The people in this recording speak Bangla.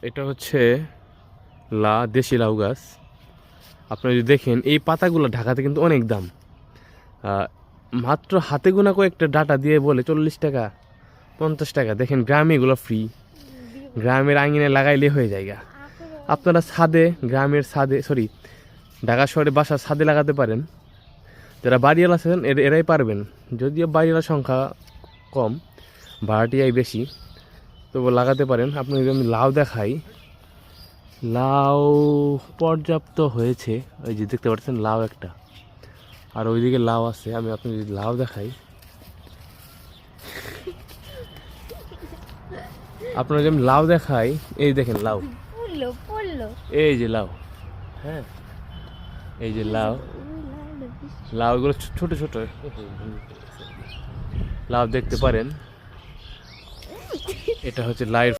এটা হচ্ছে দেশি লাউ গাছ। আপনারা যদি দেখেন এই পাতাগুলো ঢাকাতে কিন্তু অনেক দাম। মাত্র হাতে গোনা কয়েকটা ডাটা দিয়ে বলে 40 টাকা 50 টাকা। দেখেন গ্রামে এগুলো ফ্রি, গ্রামের আঙিনে লাগাইলে হয়ে যায়। আপনারা ছাদে, গ্রামের ছাদে, সরি ঢাকা শহরে বাসার ছাদে লাগাতে পারেন। যারা বাড়িওয়ালা আছেন এরাই পারবেন, যদিও বাড়িওয়ালার সংখ্যা কম, ভাড়াটিয়াই বেশি, তবু লাগাতে পারেন। আপনি যদি আমি লাউ দেখাই, লাউ পর্যাপ্ত হয়েছে। ওই যে দেখতে পাচ্ছেন লাউ একটা, আর ওইদিকে লাউ আছে। আমি আপনি যদি লাউ দেখাই, আপনার যদি আমি লাউ দেখাই, এই দেখেন লাউ, এই যে লাউ, হ্যাঁ এই যে লাউ, লাউগুলো ছোট ছোট লাউ দেখতে পারেন। এটা হচ্ছে লাউ।